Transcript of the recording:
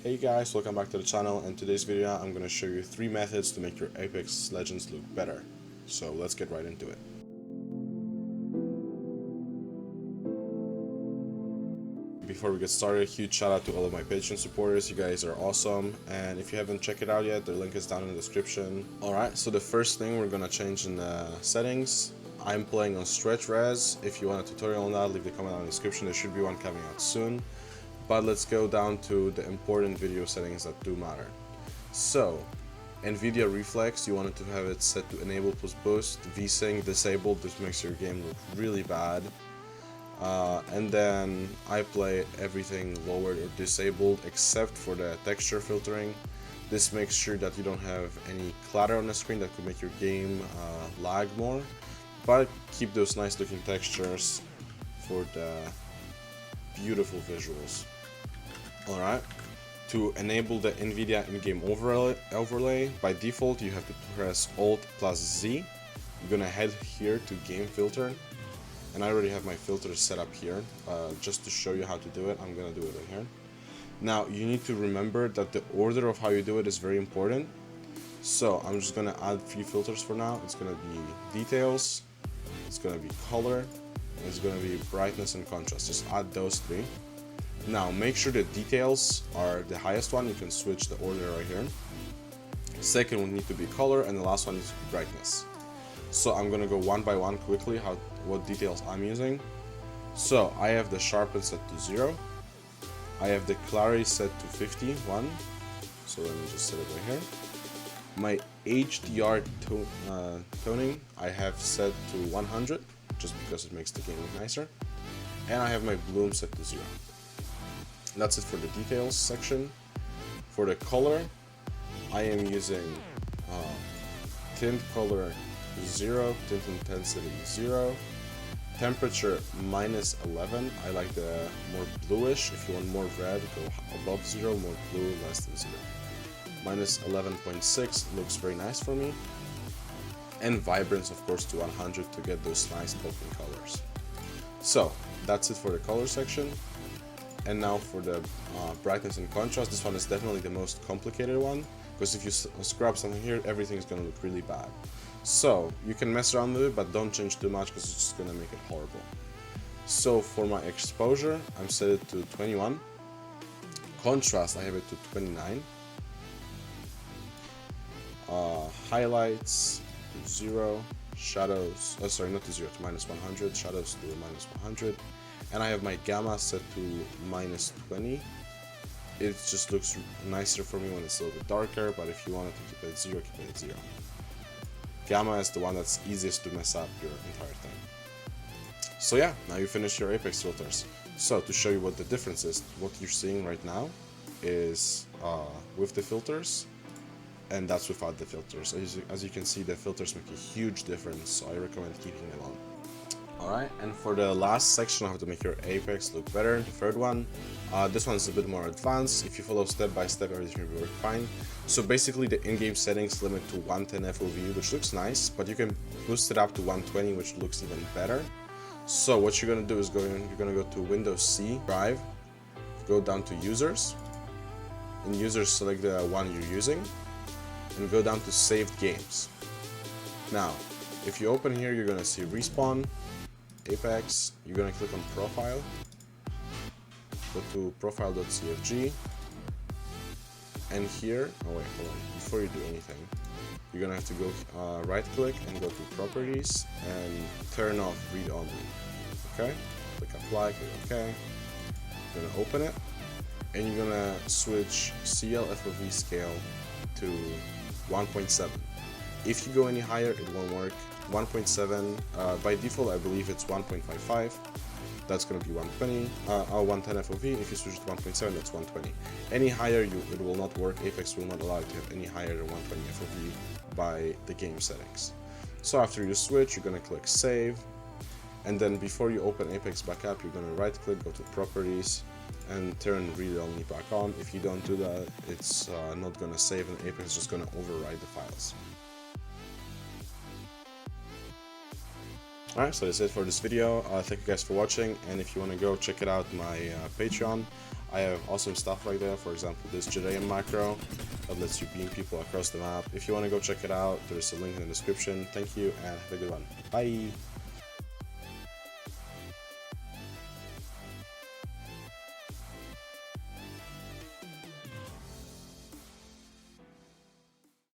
Hey guys, welcome back to the channel. In today's video I'm going to show you 3 methods to make your Apex Legends look better. So let's get right into it. Before we get started, huge shout out to all of my Patreon supporters. You guys are awesome, and if you haven't checked it out yet, the link is down in the description. Alright, so the first thing we're going to change in the settings. I'm playing on stretch res. If you want a tutorial on that, leave the comment down in the description. There should be one coming out soon. But let's go down to the important video settings that do matter. So, Nvidia Reflex, you wanted to have it set to enable plus boost. VSync disabled, this makes your game look really bad. And then I play everything lowered or disabled except for the texture filtering. This makes sure that you don't have any clutter on the screen that could make your game lag more. But keep those nice looking textures for the beautiful visuals. Alright, to enable the Nvidia in-game overlay, by default you have to press Alt plus Z. You're gonna head here to Game Filter, and I already have my filters set up here. Just to show you how to do it, I'm gonna do it in here. Now you need to remember that the order of how you do it is very important. So I'm just gonna add 3 filters for now. It's gonna be Details, it's gonna be Color, and it's gonna be Brightness and Contrast. Just add those 3. Now make sure the details are the highest one. You can switch the order right here. Second one need to be color, and the last one needs to be brightness. So I'm gonna go one by one quickly what details I'm using. So I have the sharpen set to 0. I have the clarity set to 51. So let me just set it right here. My HDR toning I have set to 100, just because it makes the game look nicer. And I have my bloom set to 0. That's it for the details section. For the color, I am using tint color 0, tint intensity 0, temperature -11. I like the more bluish. If you want more red, go above 0, more blue, less than 0. -11.6 looks very nice for me. And vibrance, of course, to 100 to get those nice popping colors. So that's it for the color section. And now for the brightness and contrast. This one is definitely the most complicated one, because if you scrub something here, everything is going to look really bad. So you can mess around with it, but don't change too much, because it's just going to make it horrible. So for my exposure, I'm set it to 21. Contrast, I have it to 29. Highlights to 0. Shadows, sorry, not to 0, to -100. Shadows to -100. And I have my gamma set to -20. It just looks nicer for me when it's a little bit darker, but if you wanted to keep it at 0, keep it at 0. Gamma is the one that's easiest to mess up your entire thing. So yeah, now you finish your Apex filters. So to show you what the difference is, what you're seeing right now is with the filters, and that's without the filters. As you can see, the filters make a huge difference, so I recommend keeping them on. Alright, and for the last section of how to make your Apex look better, the third one, this one is a bit more advanced. If you follow step by step, everything will work fine. So basically the in-game settings limit to 110 FOV, which looks nice, but you can boost it up to 120, which looks even better. So what you're going to do is you're going to go to Windows C, Drive, go down to Users. In Users, select the one you're using, and go down to Saved Games. Now, if you open here, you're going to see Respawn, Apex, you're gonna click on Profile, go to profile.cfg, and here, oh wait, hold on, before you do anything, you're gonna have to go right click and go to Properties and turn off Read Only. Okay, click Apply, click OK, you're gonna open it, and you're gonna switch CL FOV scale to 1.7. If you go any higher, it won't work. 1.7, by default I believe it's 1.55, that's going to be 120, 110 FOV. If you switch to 1.7, that's 120. Any higher, it will not work. Apex will not allow you to have any higher than 120 FOV by the game settings. So after you switch, you're going to click Save, and then before you open Apex back up, you're going to right click, go to Properties, and turn Read Only back on. If you don't do that, it's not going to save, and Apex is just going to override the files. Alright, so that's it for this video. Thank you guys for watching, and if you want to go check it out, my Patreon, I have awesome stuff like that. For example, this Judean macro that lets you beam people across the map. If you want to go check it out, there's a link in the description. Thank you and have a good one. Bye.